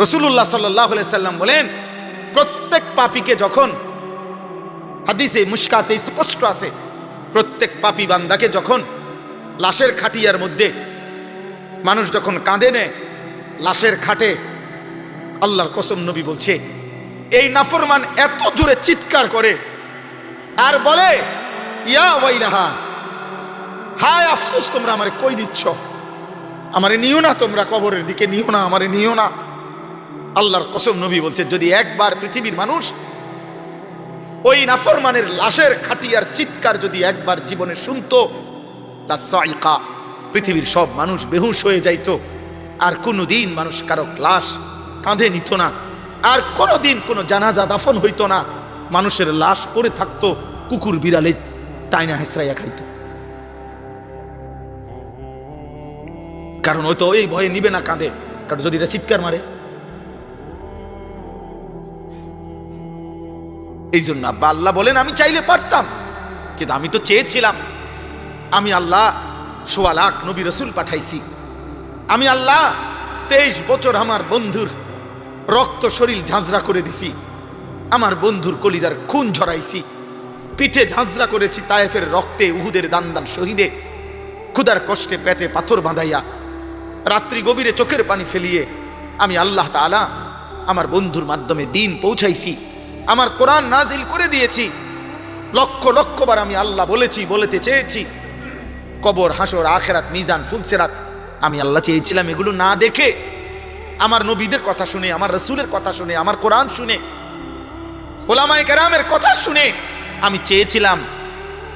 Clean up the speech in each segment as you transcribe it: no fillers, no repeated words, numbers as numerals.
রাসূলুল্লাহ সাল্লাল্লাহু আলাইহি সাল্লাম বলেন, প্রত্যেক পাপীকে যখন, হাদিসে মুশকাতে স্পষ্ট আছে, প্রত্যেক পাপী বান্দাকে যখন লাশের খাটিয়ার মধ্যে মানুষ যখন কাঁদে নেয়, লাশের খাটে, আল্লাহর কসম নবী বলছে, এই নাফরমান এত জোরে চিৎকার করে আর বলে, ইয়া ওয়াইলাহা, হায় আফসোস, তোমরা আমারে কই দিচ্ছ, আমারে নিও না, তোমরা কবরের দিকে নিও না, আমারে নিও না। আল্লাহর কসম নবী বলছে, যদি একবার পৃথিবীর মানুষ ওই নাফরমানের লাশের খাটিয়ার চিৎকার যদি একবার জীবনে শুনতো, লাসাইকা, পৃথিবীর সব মানুষ বেহুশ হয়ে যাইতো, আর কোনোদিন মানুষ কারো লাশ কাঁধে নিত না, আর কোনোদিন কোনো জানাজা দাফন হইতো না, মানুষের লাশ পড়ে থাকতো, কুকুর বিড়ালে টাইনা হেসরাইয়া খাইতো। কারণ ওই তো এই ভয়ে নিবে না কাঁধে, কারণ যদি এটা চিৎকার মারে। এই জন্য আব্বা আল্লাহ বলেন, আমি চাইলে পারতাম, কিন্তু আমি তো চেয়েছিলাম। আমি আল্লাহ ১৬ লাখ নবী রসুল পাঠাইছি। আমি আল্লাহ 23 বছর আমার বন্ধুর রক্ত শরীর ঝাঁঝরা করে দিছি, আমার বন্ধুর কলিজার খুন ঝরাইছি, পিঠে ঝাঁঝরা করেছি তায়েফের রক্তে, উহুদের দান দান শহীদে, ক্ষুধার কষ্টে পেটে পাথর বাঁধাইয়া, রাত্রি গভীরে চোখের পানি ফেলিয়ে আমি আল্লাহ তাআলা আমার বন্ধুর মাধ্যমে দিন পৌঁছাইছি, আমার কোরআন নাজিল করে দিয়েছি। লক্ষ লক্ষবার আমি আল্লাহ বলেছি, বলতে চেয়েছি, কবর, হাসর, আখেরাত, মিজান, ফুলসেরাত, আমি আল্লাহ চেয়েছিলাম এগুলো না দেখে, আমার নবীদের কথা শুনে, আমার রসুলের কথা শুনে, আমার কোরআন শুনে, ওলামায়ে কেরামের কথা শুনে আমি চেয়েছিলাম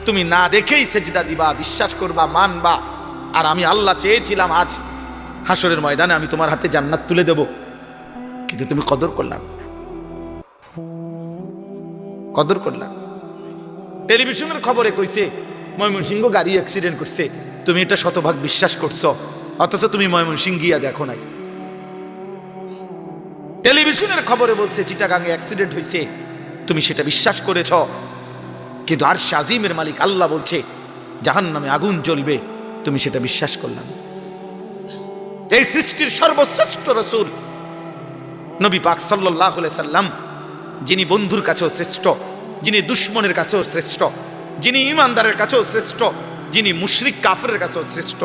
তুমি না দেখেই সেজদা দিবা, বিশ্বাস করবা, মানবা। আর আমি আল্লাহ চেয়েছিলাম আজ হাসরের ময়দানে আমি তোমার হাতে জান্নাত তুলে দেব, কিন্তু তুমি কদর করলাম, কদর করলাম। টেলিভিশনের খবরে কইছে ময়মনসিংহ গাড়ি অ্যাক্সিডেন্ট করছে, তুমি এটা শতভাগ বিশ্বাস করছো, অথচ তুমি ময়মনসিংহ গিয়া দেখো নাই। টেলিভিশনের খবরে বলছে চিটাগাঙে অ্যাক্সিডেন্ট হয়েছে, তুমি সেটা বিশ্বাস করেছ, কিন্তু আরশ আজিমের মালিক আল্লাহ বলছে জাহান্নামে আগুন জ্বলবে, তুমি সেটা বিশ্বাস করলাম। এই সৃষ্টির সর্বশ্রেষ্ঠ রাসূল নবী পাক সাল্লাল্লাহু আলাইহি সাল্লাম, যিনি বন্ধুর কাছেও শ্রেষ্ঠ, যিনি দুশমনের কাছেও শ্রেষ্ঠ, যিনি ইমানদারের কাছেও শ্রেষ্ঠ, যিনি মুশরিক কাফেরের কাছেও শ্রেষ্ঠ,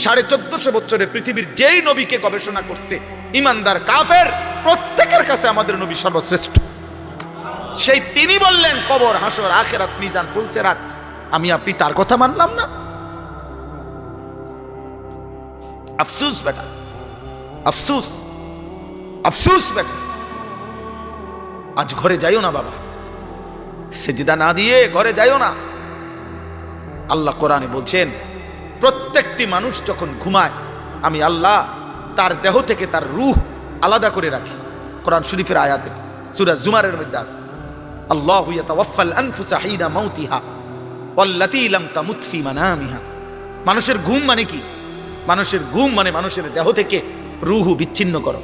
1450 বছরে পৃথিবীর যেই নবীকে গবেষণা করছে, ইমানদার কাফের প্রত্যেকের কাছে আমাদের নবী সর্বশ্রেষ্ঠ। সেই তিনি বললেন কবর, হাসর, আখিরাত, মিজান, ফুলসেরাত, আমি আপনি তার কথা মানলাম না। আফসোস বেটা, আফসোস, আফসোস বেটা। আজ ঘরে যাইও না বাবা, সেজদা না দিয়ে ঘরে যাইও না। আল্লাহ কোরআনে বলছেন, প্রত্যেকটি মানুষ যখন ঘুমায় আমি আল্লাহ তার দেহ থেকে তার রূহ আলাদা করে রাখি। কোরআন শরীফের আয়াতে সূরা জুমারের মধ্যে আছে, আল্লাহু ইয়াতাওয়াফাল আনফুসা হিনা মাউতিহা ওয়াল্লাতী লাম তামুত ফি মানামিহা। মানুষের ঘুম মানে কি? মানুষের ঘুম মানে মানুষের দেহ থেকে রূহ বিচ্ছিন্ন করো।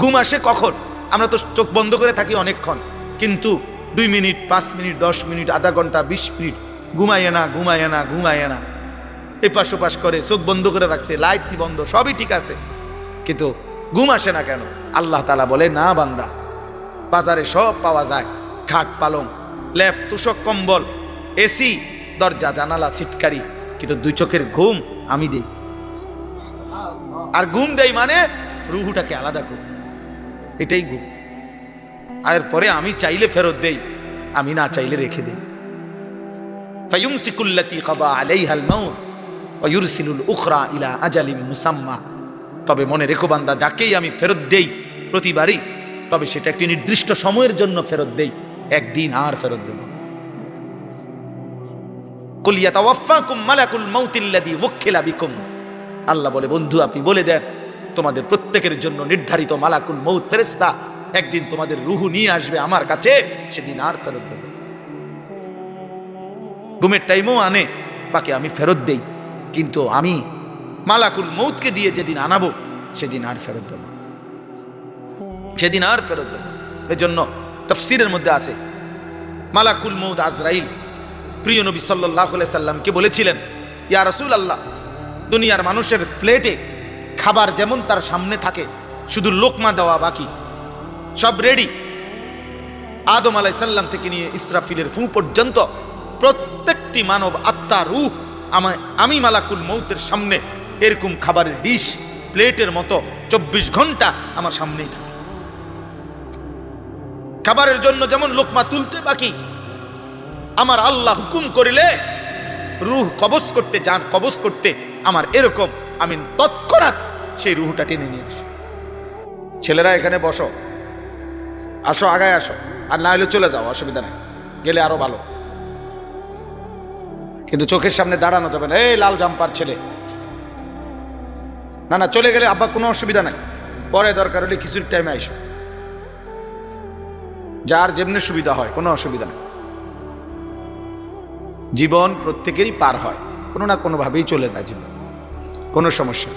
ঘুম আসে কখন? আমরা তো চোখ বন্ধ করে থাকি অনেকক্ষণ, কিন্তু 2 মিনিট, 5 মিনিট, 10 মিনিট, আধা ঘন্টা, 20 মিনিট ঘুমায় না, ঘুমায় না, ঘুমায় না, এপাশ ওপাশ করে, চোখ বন্ধ করে রাখছে, লাইট বন্ধ, সবই ঠিক আছে, কিন্তু ঘুম আসে না কেন? আল্লাহ তাআলা বলে, না বান্দা, বাজারে সব পাওয়া যায়, খাট, পালং, লেপ, তোশক, কম্বল, এসি, দরজা, জানালা, সিটকারি, কিন্তু 2 চোখের ঘুম আমি দেই। আর ঘুম দেই মানে রুহুটাকে আলাদা করি, এটাই ঘুম। এরপরে আমি চাইলে ফেরত দেই, আমি না চাইলে রেখে দেই। ফায়ুমসিকুল্লাতী কাদা আলাইহাল মাউত ওয়া ইউরসিলুল উখরা ইলা আজালিম মুসাম্মা। তবে মনে রেখো বান্দা, যাকেই আমি ফেরত দেই প্রতিবারই, তবে সেটা একটি নির্দিষ্ট সময়ের জন্য ফেরত দেই, একদিন আর ফেরত দেব। কুল ইয়াতাওয়াফাকুম মালাকুল মাউতিল্লাযী ওয়াক্কিলা বিকুম। আল্লাহ বলে, বন্ধু আপনি বলে দেন, তোমাদের প্রত্যেকের জন্য নির্ধারিত মালাকুল মউত ফেরেশতা একদিন তোমাদের রূহ নিয়ে আসবে আমার কাছে, সেদিন আর ফেরত দেব। ঘুমের টাইমও আনে, বাকি আমি ফেরত দেই, কিন্তু আমি মালাকুল মউতকে দিয়ে যেদিন আনাবো সেদিন আর ফেরত দেব, সেদিন আর ফেরত দেব। এজন্য তাফসীরের মধ্যে আছে, মালাকুল মউত আজরাইল প্রিয় নবী সাল্লাল্লাহু আলাইহি সাল্লামকে বলেছিলেন, ইয়া রাসূলুল্লাহ, দুনিয়ার মানুষের প্লেটে খাবার যেমন তার সামনে থাকে, শুধু লোকমা দেওয়া বাকি, সব রেডি। আদম আলাইহিস সালাম থেকে নিয়ে ইসরাফিলের ফু পর্যন্ত প্রত্যেকটি মানব আত্মা রূহ আমি মালাকুল মউতের সামনে এরকম খাবারের ডিশ প্লেটের মতো 24 ঘন্টা আমার সামনেই থাকে। খাবারের জন্য যেমন লোকমা তুলতে বাকি, আমার আল্লাহ হুকুম করিলে রূহ কবজ করতে আমার এরকম, আমি তৎক্ষণাৎ সেই রূহটা টেনে নিয়ে আসি। ছেলেরা এখানে বসো, আসো, আগায় আসো, আর না হলে চলে যাও, অসুবিধা নেই, গেলে আরো ভালো। কিন্তু চোখের সামনে দাঁড়ানো যাবে না, এই লাল জাম্পার ছেলে, না না, চলে গেলে আব্বা কোনো অসুবিধা নাই, পরে দরকার হলে কিছুর টাইমে আইসো, যার যেমনি সুবিধা হয়, কোনো অসুবিধা নেই। জীবন প্রত্যেকেরই পার হয়, কোনো না কোনো ভাবেই চলে যায় জীবন, কোনো সমস্যা।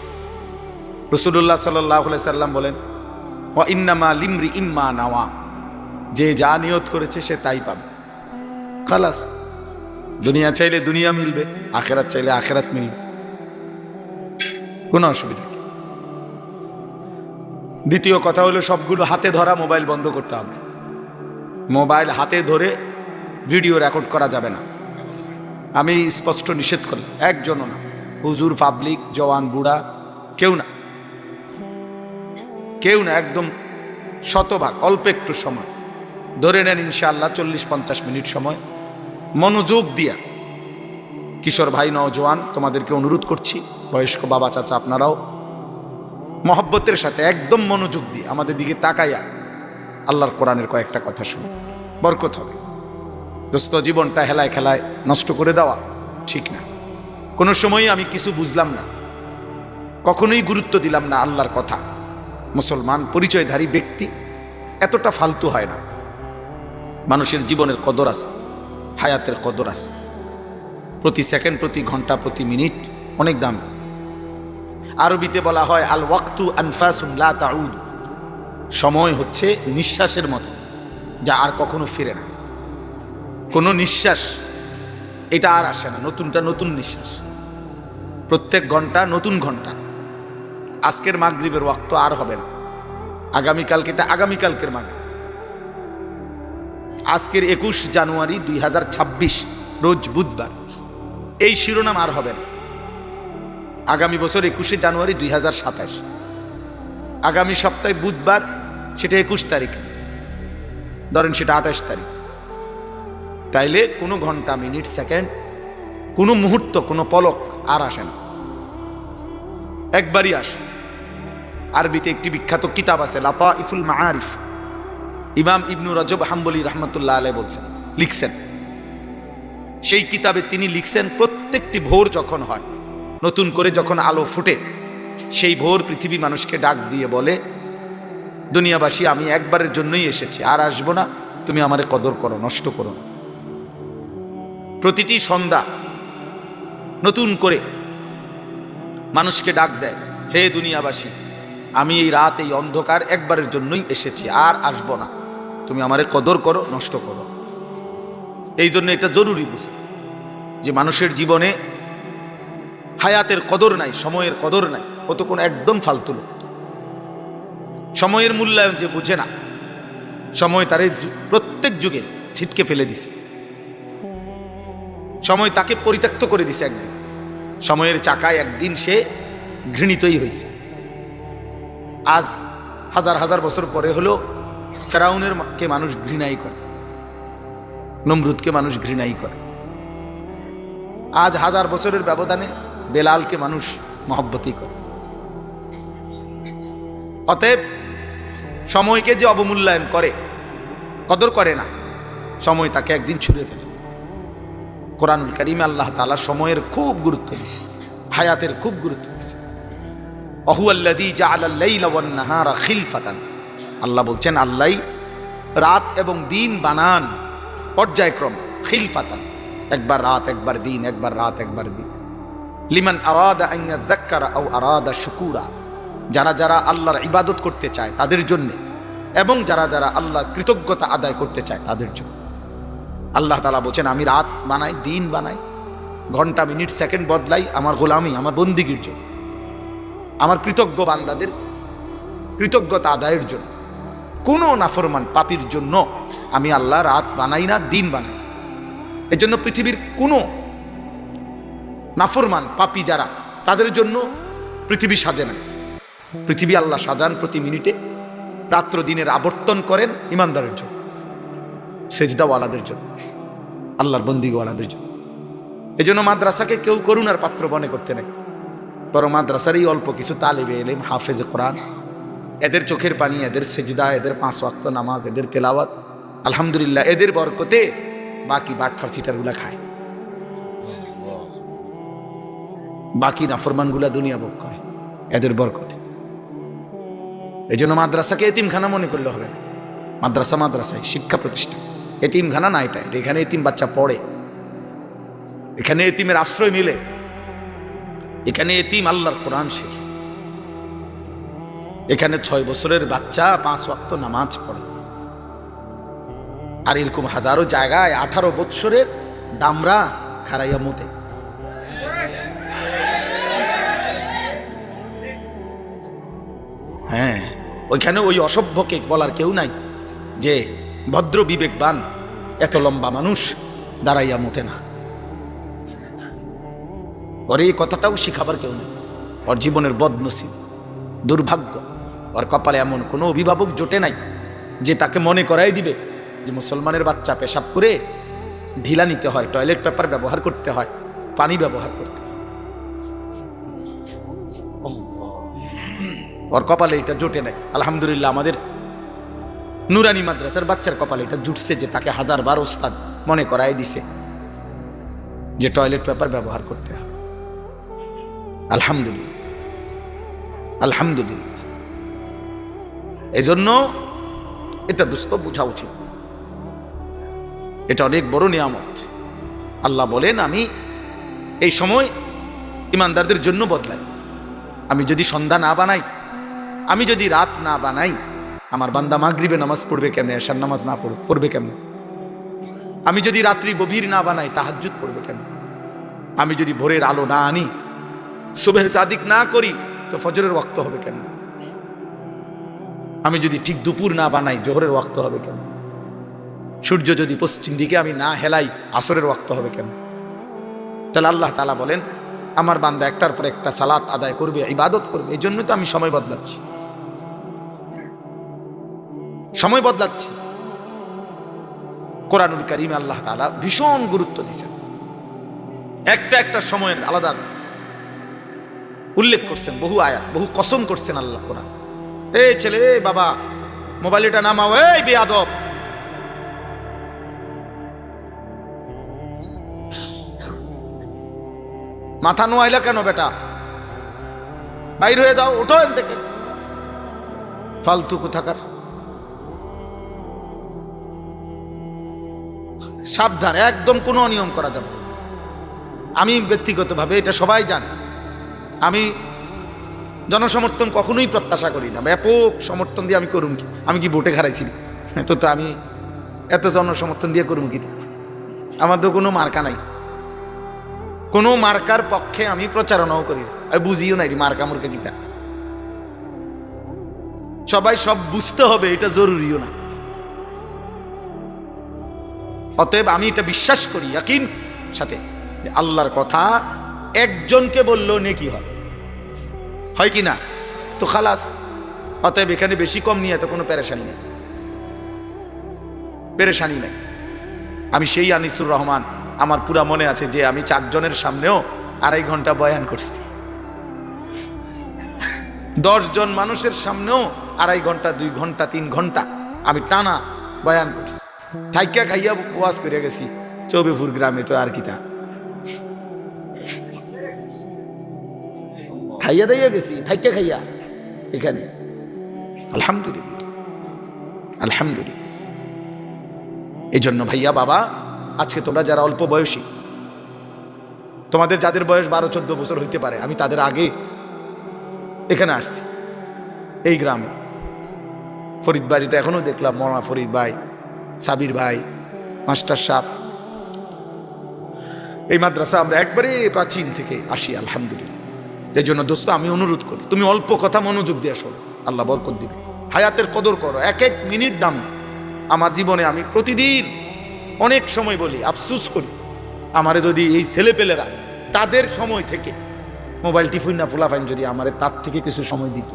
রাসূলুল্লাহ সাল্লাল্লাহু আলাইহি সাল্লাম বলেন, ওয়া ইন্নামা লিমরি ইম্মা নাওয়া, যে যা নিয়ত করেছে সে তাই পাবে, খালাস। দুনিয়া চাইলে দুনিয়া মিলবে, আখেরাত চাইলে আখেরাত মিলবে, কোনো অসুবিধা নেই। দ্বিতীয় কথা হলো, সবগুলো হাতে ধরা মোবাইল বন্ধ করতে হবে। মোবাইল হাতে ধরে ভিডিও রেকর্ড করা যাবে না, আমি স্পষ্ট নিষেধ করলাম। একজনও না, হুজুর, পাবলিক, জওয়ান, বুড়া, কেউ না, কেউ না, একদম শতভাগ। অল্প একটু সময় ধরে নেন, ইনশাআল্লাহ 40-50 মিনিট সময় মনোযোগ দিয়া। কিশোর ভাই, নওজোয়ান, তোমাদেরকে অনুরোধ করছি, বয়স্ক বাবা চাচা আপনারাও মহব্বতের সাথে একদম মনোযোগ দিয়ে আমাদের দিকে তাকাইয়া আল্লাহর কোরআনের কয়েকটা কথা শুনে বরকত হবে। দোস্ত, জীবনটা হেলায় খেলায় নষ্ট করে দেওয়া ঠিক না। কোনো সময়ই আমি কিছু বুঝলাম না, কখনোই গুরুত্ব দিলাম না আল্লাহর কথা। মুসলমান পরিচয়ধারী ব্যক্তি এতটা ফালতু হয় না। মানুষের জীবনের কদর আছে, হায়াতের কদর আছে, প্রতি সেকেন্ড, প্রতি ঘন্টা, প্রতি মিনিট অনেক দাম। আরবিতে বলা হয়, আল ওয়াক্তু আনফাসুন লা তাউদ, সময় হচ্ছে নিঃশ্বাসের মতো, যা আর কখনো ফিরে না। কোনো নিঃশ্বাস এটা আর আসে না, নতুনটা নতুন নিঃশ্বাস, প্রত্যেক ঘন্টা নতুন ঘন্টা। আজকের মাগরিবের ওয়াক্ত আর হবে না, আগামীকালকে এটা আগামীকালকের মাগরিব। আজকের 21 জানুয়ারি 2026 রোজ বুধবার, এই শিরোনাম আর হবে না। আগামী বছর 21 জানুয়ারি 2027, আগামী সপ্তাহে বুধবার, সেটা 21 তারিখ, ধরেন সেটা 28 তারিখ। তাইলে কোনো ঘন্টা, মিনিট, সেকেন্ড, কোনো মুহূর্ত, কোনো পলক আর আসে না, একবারই আসে। আরবিতে একটি বিখ্যাত কিতাব আছে, লাতাইফুল মাআরিফ, ইমাম ইবনু রজব হাম্বলি রাহমাতুল্লাহ আলাইহি লিখছেন। সেই কিতাবে তিনি লিখছেন, প্রত্যেকটি ভোর যখন হয়, নতুন করে যখন আলো ফুটে, সেই ভোর পৃথিবী মানুষকে ডাক দিয়ে বলে, দুনিয়াবাসী, আমি একবারের জন্যই এসেছি, আর আসবো না, তুমি আমারে কদর করো, নষ্ট করো না। প্রতিটি সন্ধ্যা নতুন করে মানুষকে ডাক দেয়, হে দুনিয়াবাসী, আমি এই রাত, এই অন্ধকার একবারের জন্যই এসেছি, আর আসবো না, তুমি আমারে কদর করো, নষ্ট করো। এই জন্য এটা জরুরি বুঝে যে মানুষের জীবনে হায়াতের কদর নাই, সময়ের কদর নাই, ও তো কোনো একদম ফালতু লোক। সময়ের মূল্যায়ন যে বুঝে না, সময় তার প্রত্যেক যুগে ছিটকে ফেলে দিছে, সময় তাকে পরিত্যক্ত করে দিছে। একদিন সময়ের চাকায় একদিন সে ঘৃণিতই হয়েছে। আজ হাজার হাজার বছর পরে হলো ফেরাউনের কে মানুষ ঘৃণাই করে, নমরুদকে মানুষ ঘৃণাই করে। আজ হাজার বছরের ব্যবধানে বেলালকে মানুষ মহব্বতই করে। অতএব সময়কে যে অবমূল্যায়ন করে, কদর করে না, সময় তাকে একদিন ছুঁড়ে ফেলে। কোরআনুল কারীমে আল্লাহ তাআলা সময়ের খুব গুরুত্ব দিয়েছে, হায়াতের খুব গুরুত্ব দিয়েছে। অহুয়াল্লাযী জাআলাল লাইলা ওয়ান নাহারা খিলফাতান, আল্লাহ বলছেন, আল্লাহ রাত এবং দিন বানান পর্যায়ক্রমে, খিলফাতান, একবার রাত একবার দিন, একবার রাত একবার দিন। লিমান আরাদা আন ইয়াযাক্কারা আও আরাদা শুকুরা, যারা যারা আল্লাহর ইবাদত করতে চায় তাদের জন্য, এবং যারা যারা আল্লাহর কৃতজ্ঞতা আদায় করতে চায় তাদের জন্য। আল্লাহ তাআলা বলছেন, আমি রাত বানাই, দিন বানাই, ঘন্টা, মিনিট, সেকেন্ড বদলাই আমার গোলামি, আমার বন্দিগির জন্য, আমার কৃতজ্ঞ বান্দাদের কৃতজ্ঞতা আদায়ের জন্য। কোনো নাফরমান পাপীর জন্য আমি আল্লাহ রাত বানাই না, দিন বানাই। এই জন্য পৃথিবীর কোনো নাফরমান পাপী যারা, তাদের জন্য পৃথিবী সাজে না। পৃথিবী আল্লাহ সাজান প্রতি মিনিটে, রাত্র দিনের আবর্তন করেন ইমানদারের জন্য, সেজদাওয়ালাদের জন্য, আল্লাহর বন্দিওয়ালাদের জন্য। এই জন্য মাদ্রাসাকে কেউ করুণার পাত্র মনে করতে নেই, বরং মাদ্রাসার এই অল্প কিছু তালিবে ইলম, হাফেজ কোরআন, এদের চোখের পানি, এদের সেজদা, এদের 5 ওয়াক্ত নামাজ, এদের তেলাওয়াত, আলহামদুলিল্লাহ এদের বরকতে বাকি বাটফার সিটারগুলা খায়, বাকি নাফরমানগুলা দুনিয়া ভোগ করে এদের বরকতে। এই জন্য মাদ্রাসাকে এতিমখানা মনে করলে হবে না। মাদ্রাসা মাদ্রাসায় শিক্ষা প্রতিষ্ঠান, এতিমখানা না। এখানে এতিম বাচ্চা পড়ে, এখানে এতিমের আশ্রয় মিলে, এখানে এতিম আল্লাহর কোরআন শেখে, এখানে 6 বছরের বাচ্চা 5 ওয়াক্ত নামাজ পড়ে। আর এরকম হাজারো জায়গায় 18 বৎসরের দামরা খারাইয়া মতে। হ্যাঁ, ওইখানে ওই অসভ্যকে বলার কেউ নাই যে ভদ্র বিবেকবান এত লম্বা মানুষ দাঁড়াইয়া মতে না। ওর এই কথাটাও শিখাবার কেউ নেই। ওর জীবনের বদনসিব, দুর্ভাগ্য, ওর কপালে এমন কোনো অভিভাবক জোটে নাই যে তাকে মনে করাই দিবে যে মুসলমানের বাচ্চা পেশাব করে ঢিলা নিতে হয়, টয়লেট পেপার ব্যবহার করতে হয়, পানি ব্যবহার করতে হয়। ওর কপালে এটা জোটে নাই। আলহামদুলিল্লাহ আমাদের নুরানি মাদ্রাসার বাচ্চার কপালে এটা জুটছে যে তাকে 1000 বার ওস্তাদ মনে করাই দিছে যে টয়লেট পেপার ব্যবহার করতে হয়। আলহামদুলিল্লাহ, আলহামদুলিল্লাহ। এজন্য এটা দোস্ত বোঝা উচিত, এটা অনেক বড় নিয়ামত। আল্লাহ বলেন, আমি এই সময় ইমানদারদের জন্য বদলাই। আমি যদি সন্ধ্যা না বানাই, আমি যদি রাত না বানাই, আমার বান্দা মাগরিবে নামাজ পড়বে কেমনে, এশার নামাজ না পড়বে কেমনে? আমি যদি রাত্রি গভীর না বানাই, তাহাজ্জুদ পড়বে কেমনে? আমি যদি ভোরের আলো না আনি, সুবহে সাদিক না করি, তো ফজরের ওয়াক্ত হবে কেন? আমি যদি ঠিক দুপুর না বানাই, জোহরের ওয়াক্ত হবে কেন? সূর্য যদি পশ্চিম দিকে আমি না হেলাই, আসরের ওয়াক্ত হবে কেন? তাহলে আল্লাহ তাআলা বলেন, আমার বান্দা একটার পর একটা সালাত আদায় করবে, ইবাদত করবে। এই জন্য তো আমি সময় বদলাচ্ছি, সময় বদলাচ্ছি। কোরআনুল কারীমে আল্লাহ তাআলা ভীষণ গুরুত্ব দিয়েছেন, একটা সময়ের আলাদা উল্লেখ করছেন, বহু আয়াত, বহু কসম করছেন আল্লাহ কোরআন। এই ছেলে, বাবা মোবাইলটা নামাও, এই বেয়াদব। মাথা নোয়াইলা কেন বেটা? বাইর হয়ে যাও, ওঠো এখান থেকে, ফালতু কোথাকার। সাবধান, একদম কোনো অনিয়ম করা যাবে। আমি ব্যক্তিগতভাবে এটা সবাই জানে, আমি জনসমর্থন কখনোই প্রত্যাশা করি না। ব্যাপক সমর্থন দিয়ে আমি করুম কি? আমি কি ভোটে হারাইছি? তো আমি এত জনসমর্থন দিয়ে করুম কি? আমার তো কোনো মার্কা নাই, কোনো মার্কার পক্ষে আমি প্রচারণাও করি না, আমি বুঝিও নাই মার্কা মুর্কা কিতা। সবাই সব বুঝতে হবে, এটা জরুরিও না। অতএব আমি এটা বিশ্বাস করি ইয়াকিন সাথে, আল্লাহর কথা একজনকে বললেও নেকি হয় কি না? তো খালাস। অতএব এখানে বেশি কম নিয়ে তো কোনো পেরেশানি নেই, পেরেশানি নেই। আমি সেই আনিসুর রহমান, আমার পুরা মনে আছে যে আমি 4 জনের সামনেও 2.5 ঘন্টা বয়ান করছি, 10 জন মানুষের সামনেও 2.5 ঘন্টা, 2 ঘন্টা, 3 ঘন্টা আমি টানা বয়ান করছি। থাইকা খাইয়া ওয়াজ করে গেছি চৌবেপুর গ্রামে। তো আর কিতা খাইয়া দাইয়া গেছি, থাইকা খাইয়া এখানে। আলহামদুলিল্লাহ, আলহামদুলিল্লাহ। এই জন্য ভাইয়া বাবা, আজকে তোমরা যারা অল্প বয়সী, তোমাদের যাদের বয়স 12-14 বছর হইতে পারে, আমি তাদের আগে এখানে আসছি এই গ্রামে। ফরিদ বাড়িতে এখনো দেখলাম মৌলানা ফরিদ ভাই, সাবির ভাই, মাস্টার সাহেব। এই মাদ্রাসা আমরা একবারে প্রাচীন থেকে আসি, আলহামদুলিল্লাহ। এই জন্য দোস্ত আমি অনুরোধ করি, তুমি অল্প কথা মনোযোগ দিয়ে শোনো, আল্লাহ বরকত দিবে। হায়াতের কদর করো, এক এক মিনিট দামি। আমার জীবনে আমি প্রতিদিন অনেক সময় বলি, আফসুস করি, আমারে যদি এই ছেলেপেলেরা তাদের সময় থেকে মোবাইল টিফুন না ফুলাফাইন যদি আমারে তার থেকে কিছু সময় দিত,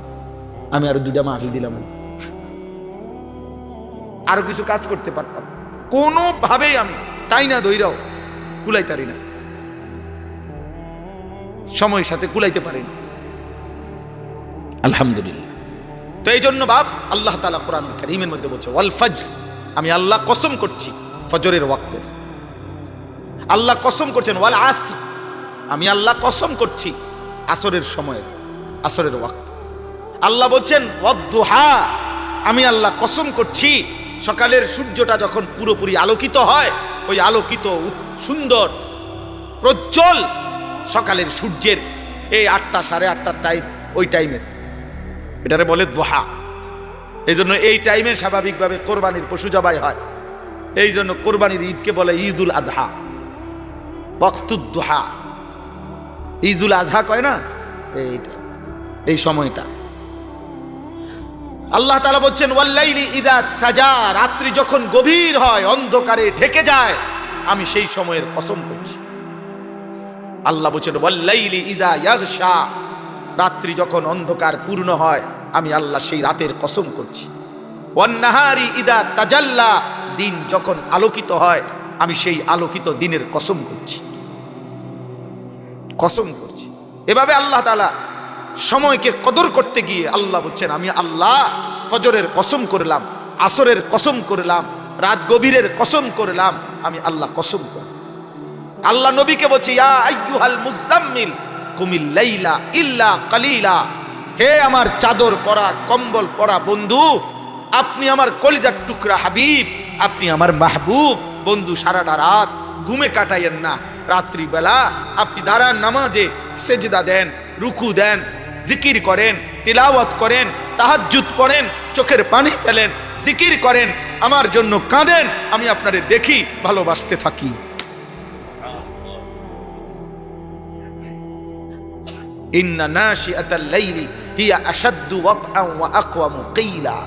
আমি আরো 2টা মাহফিল দিলাম, আরো কিছু কাজ করতে পারতাম। কোনোভাবেই আমি তাই না দইরাও কুলাইতারি না, সময়ের সাথে কুলাইতে পারি না। আলহামদুলিল্লাহ। তো এই জন্য বাপ আল্লাহ তাআলা কোরআন কারীমের মধ্যে বলছে ওয়াল ফজর, আমি আল্লাহ কসম করছি ফজরের ওয়াক্তের। আল্লাহ কসম করছেন ওয়াল আসর, আমি আল্লাহ কসম করছি আসরের সময়ের, আসরের ওয়াক্ত। আল্লাহ বলছেন ওয়াদ-দুহা, আমি আল্লাহ কসম করছি সকালের সূর্যটা যখন পুরোপুরি আলোকিত হয়, ওই আলোকিত সুন্দর প্রজ্জ্বল সকালের সূর্যের এই 8টা সাড়ে 8টার টাইম, ওই টাইমের এটারে বলে দুহা। এই জন্য এই টাইমে স্বাভাবিকভাবে কোরবানির পশু জবাই হয়। এই জন্য কোরবানির ঈদকে বলে ঈদুল আযহা, ওয়াক্তুদ দুহা। ঈদুল আযহা কয় না, এইটা এই সময়টা। আল্লাহ তাআলা বলছেন ওয়াল্লাইলি ইযা সাজা, রাত্রি যখন গভীর হয়, অন্ধকারে ঢেকে যায়, আমি সেই সময়ের কসম করছি। আল্লাহ বলছেন ওয়াল্লাইলি ইযা ইয়াগশা, রাত্রি যখন অন্ধকার পূর্ণ হয়, আমি আল্লাহ সেই রাতের কসম করছি। ওয়ান নাহারি ইযা তাজাল্লা, দিন যখন আলোকিত হয়, আমি সেই আলোকিত দিনের কসম করছি, কসম করছি। এভাবে আল্লাহ তাআলা সময়কে কদর করতে গিয়ে আল্লাহ বলছেন আমি আল্লাহ ফজরের কসম করলাম, আসরের কসম করলাম, রাত গভীরের কসম করলাম, আমি আল্লাহ কসম করলাম। আল্লাহ নবীকে বলছে ইয়া আইয়ুহাল মুজাম্মিল কুমিল লাইলা ইল্লা কালিলা, হে আমার চাদর পরা কম্বল পরা বন্ধু, আপনি আমার কলিজার টুকরা হাবিব, আপনি আমার মাহবুব বন্ধু, সারাটা রাত ঘুমে কাটাইয়েন না। রাত্রিবেলা আপনি দাঁড়ান, নামাজে সেজদা দেন, রুকু দেন, জিকির করেন, তিলাওয়াত করেন, তাহাজ্জুদ পড়েন, চোখের পানি ফেলেন, জিকির করেন, আমার জন্য কাঁদেন, আমি আপনারে দেখি, ভালোবাসতে থাকি। ইন্না নাশিআতাল লাইলি হিয়া আশাদ্দু ওয়াকআন ওয়া আকওয়ামু কিলা।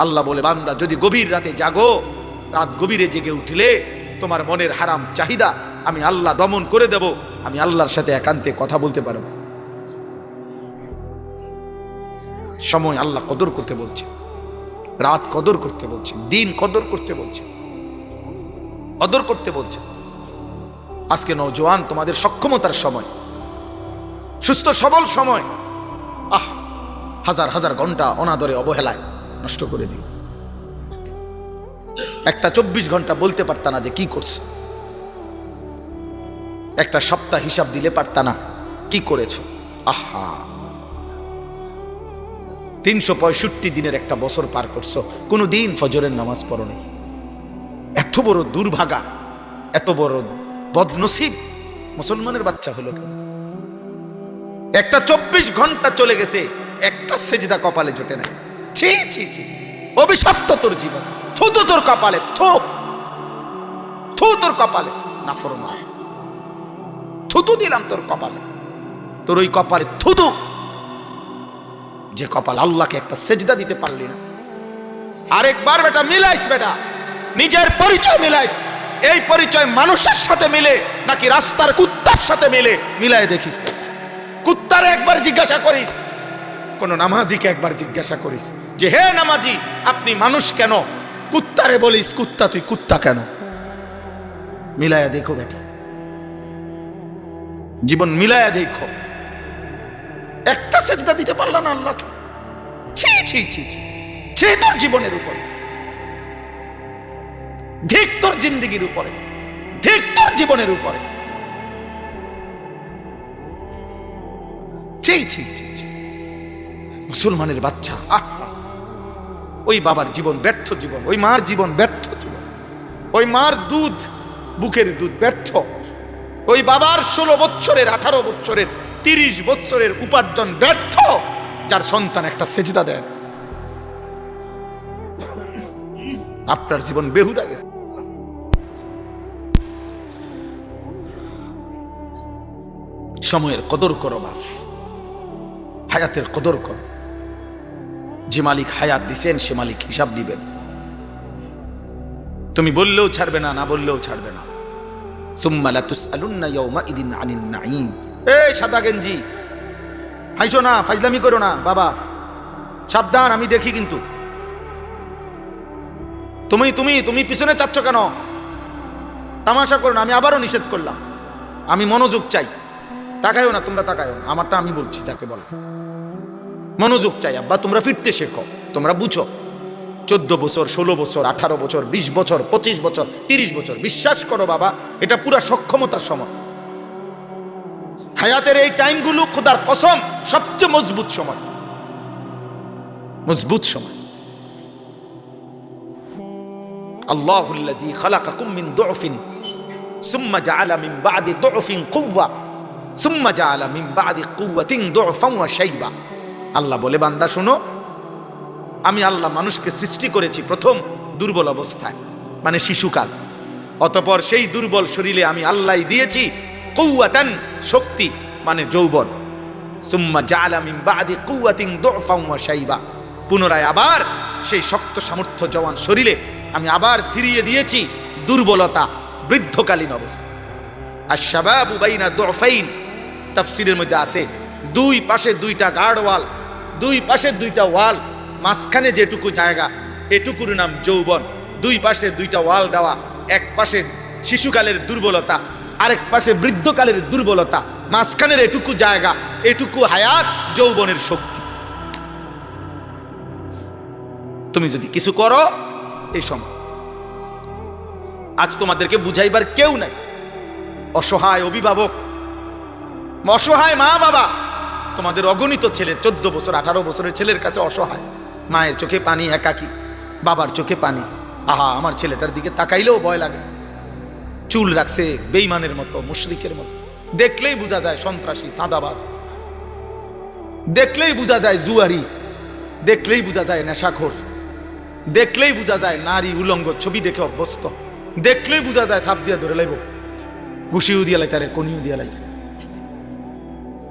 আল্লাহ বলে বান্দা যদি গভীর রাতে জাগো, রাত গভীরে জেগে উঠলে তোমার মনের হারাম চাহিদা আমি আল্লাহ দমন করে দেব, আমি আল্লাহর সাথে একান্তে কথা বলতে পারবো। সময় আল্লাহ কদর করতে বলছে, রাত কদর করতে বলছে, দিন কদর করতে বলছে, কদর করতে বলছে। আজকে নওজোয়ান তোমাদের সক্ষমতার সময়, সুস্থ সবল সময়, হাজার হাজার ঘন্টা অনাদরে অবহেলায় নষ্ট করে দিল। একটা 24 ঘন্টা বলতে পারতা না যে কি করছো, একটা সপ্তাহ হিসাব দিলে পারতা না কি করেছো। 365 দিনের একটা বছর পার করছো, কোনো দিন ফজরের নামাজ পড়ো নাই। এত বড় দুর্ভাগা, এত বড় বদনসিব মুসলমানের বাচ্চা হলো কেন? একটা 24 ঘন্টা চলে গেছে, একটা সেজদা কপালে জোটে নাই। ছি ছি ছি, অভিশপ্ত তোর জীবন, থুতু তোর কপালে, থু তোর কপালে, নাফরমান, থুতু দিলাম তোর কপালে, তোর ওই কপালে থুতু। যে কপাল আল্লাহকে একটা সেজদা দিতে পারলি না। আরেকবার বেটা মিলাইস, বেটা নিজের পরিচয় মিলাইস। এই পরিচয় মানুষের সাথে মিলে নাকি রাস্তার কুত্তার সাথে মিলে, মিলাই দেখিস। কুত্তারে একবার জিজ্ঞাসা করিস, কোন নামাজিকে একবার জিজ্ঞাসা করিস যে হে নামাজি আপনি মানুষ কেন? কুত্তারে বলিস কুত্তা তুই কুত্তা কেন? মিলায়া দেখো বেটা, জীবন মিলায়া দেখো। একটা সেজদা দিতে পারল না আল্লাহকে। ছি ছি ছি ছি, ছি তোর জীবনের উপরে, ধিক তোর জিন্দেগির উপরে, ধিক তোর জীবনের উপরে। ছি ছি ছি ছি, মুসলমানের বাচ্চা। ওই বাবার জীবন ব্যর্থ জীবন, ওই মার জীবন ব্যর্থ জীবন, ওই মার দুধ, বুকের দুধ ব্যর্থ, ওই বাবার 16 বছরের 18 বছরের 30 বছরের উপার্জন ব্যর্থ, যার সন্তান একটা সেজদা দেন। আপনার জীবন বেহুদা গেছে। সময়ের কদর করো বাপ, হায়াতের কদর করো। যে মালিক হায়াত দিছেন সে মালিক হিসাব দিবেন। তুমি বললেও ছাড়বে না, না বললেও ছাড়বে না। সুম্মা লাতুসআলুন্না ইয়াওমাইদিন আনিন নাঈম। এই সাদা গেঞ্জি, হাইছো না, ফাজলামি করো না বাবা, সাবধান, আমি দেখি কিন্তু। তুমি তুমি তুমি পিছনে চাচ্ছ কেন? তামাশা করো না, আমি আবারও নিষেধ করলাম। আমি মনোযোগ চাই, তাকায়ও না, তোমরা তাকায়ও না, আমারটা আমি বলছি, যাকে বলো মনোযোগ চাই। আব্বা তোমরা ফিরতে শেখো, তোমরা বুঝো। 14 বছর, 16 বছর, 18 বছর, 20 বছর, 25 বছর, 30 বছর, বিশ্বাস করো বাবা, এটা পুরা সক্ষমতার সময়। হায়াতের এই টাইমগুলো খোদার কসম সবচেয়ে মজবুত সময়, মজবুত সময়। আল্লাহুল্লাযী খালাকাকুম মিন দু'ফিন সুম্মা জাআলা মিন বা'দি দু'ফিন কুওয়া সুম্মা জাআলা মিন বা'দি কুওয়াতিন দু'ফান ওয়া শাইবা। আল্লাহ বলে, বান্দা শোনো, আমি আল্লাহ মানুষকে সৃষ্টি করেছি প্রথম দুর্বল অবস্থায়, মানে শিশুকাল। অতঃপর সেই দুর্বল শরীরে আমি আল্লাহ দিয়েছি কুওয়াতান, শক্তি মানে যৌবন। সুম্মা জাআলা মিন বা'দি কুওয়াতিন দু'ফান ওয়া শাইবা, পুনরায় আবার সেই শক্ত সামর্থ্য জওয়ান শরীরে আমি আবার ফিরিয়ে দিয়েছি দুর্বলতা, বৃদ্ধকালীন অবস্থা। আশ-শাবাবু বাইনা দু'ফাইন, তাফসীরের মধ্যে আছে দুই পাশে দুইটা গার্ড ওয়াল, দুই পাশে দুইটা ওয়াল, মাঝখানে যেটুকু জায়গা এটুকুর নাম যৌবন। দুই পাশে দুইটা ওয়াল দেওয়া, এক পাশে শিশুকালের দুর্বলতা, আরেক পাশে বৃদ্ধকালের দুর্বলতা, মাঝখানের এটুকু জায়গা, এটুকু হায়াত, যৌবনের শক্তি। তুমি যদি কিছু করো এই সময়, আজ তোমাদেরকে বুঝাইবার কেউ নাই, অসহায় অভিভাবক, অসহায় মা বাবা, তোমাদের অগণিত ছেলে, 14 বছর 18 বছরের ছেলের কাছে অসহায়, মায়ের চোখে পানি, একাকী, বাবার চোখে পানি। আহা, আমার ছেলেটার দিকে তাকাইলেও ভয় লাগে। চুল রাখছে বেঈমানের মতো, মুশরিকের মতো, দেখলেই বোঝা যায় সন্ত্রাসী, সাদাবাজ, দেখলেই বোঝা যায় জুয়ারি, দেখলেই বোঝা যায় নেশাখোর, দেখলেই বোঝা যায় নারী উলঙ্গ ছবি দেখে অভ্যস্ত, দেখলেই বোঝা যায় সাপ দিয়া ধরে লাইব, ঘুষিও দিয়া লাইতারে, কনিও দিয়া লাইতারে।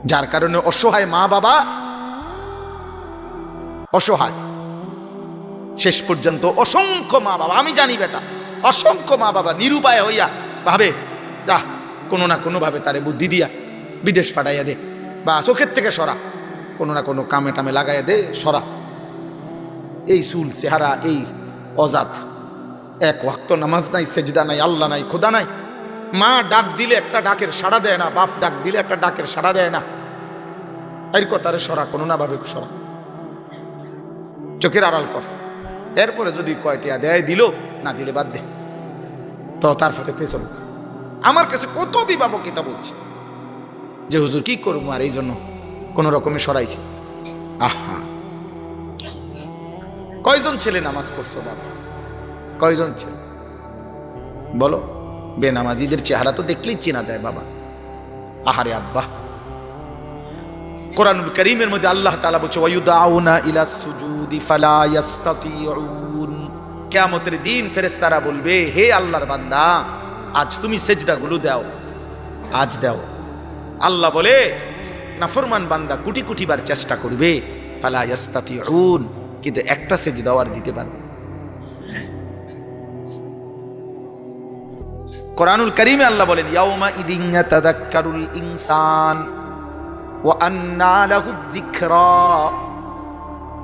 যার কারণে অসহায় মা বাবা, অসহায় শেষ পর্যন্ত অসংখ্য মা বাবা, আমি জানি বেটা, অসংখ্য মা বাবা নিরুপায় হইয়া ভাবে, যা কোনো না কোনো ভাবে তারে বুদ্ধি দিয়া বিদেশ পাঠাইয়া দে, বা চোখের থেকে সরা, কোনো না কোনো কামে টামে লাগাইয়া দে, সরা। এই চুল চেহারা, এই অজাত, এক ওয়াক্ত নামাজ নাই, সেজদা নাই, আল্লাহ নাই, খোদা নাই। মা ডাক দিলে একটা ডাকের সাড়া দেয় না, বাপ ডাক দিলে একটা ডাকের সাড়া দেয় না। এর কথারে সরা, কোনো না ভাবে সরা, চোখের আড়াল কর। এরপরে যদি কয়টিয়া দেয় দিল, না দিলে বাদ দে, তো তার ফতে চল। আমার কাছে কত অভিভাবক এটা বলছে যে হুজুর কি করবো, আর এই জন্য কোন রকমে সরাইছি। আহা, কয়জন ছেলে নামাজ পড়ছো বাবা, কয়জন ছেলে বলো? বেনামাজিদের চেহারা তো দেখলেই চেনা যায় বাবা। আহারে আব্বা, কোরআনুল কারীমের মধ্যে আল্লাহ তাআলা বলছে ওয়ায়ুদাউনা ইলা সুজুদি ফালা ইয়াস্তাতিউন, কিয়ামতের দিন ফেরেশতারা বলবে, হে আল্লাহর বান্দা, আজ তুমি সেজদাগুলো দাও, আজ দাও। আল্লাহ বলে, নাফরমান বান্দা কোটি কোটি বার চেষ্টা করবে, ফালা ইয়াস্তাতিউন, কিন্তু একটা সেজদাও আর দিতে পারবে। কোরআনুল কারীমে আল্লাহ বলেন, ইয়াউমা ইদিন ইয়াতাযাক্কারুল ইনসান ওয়া আন্না লাহুদ যিকরা,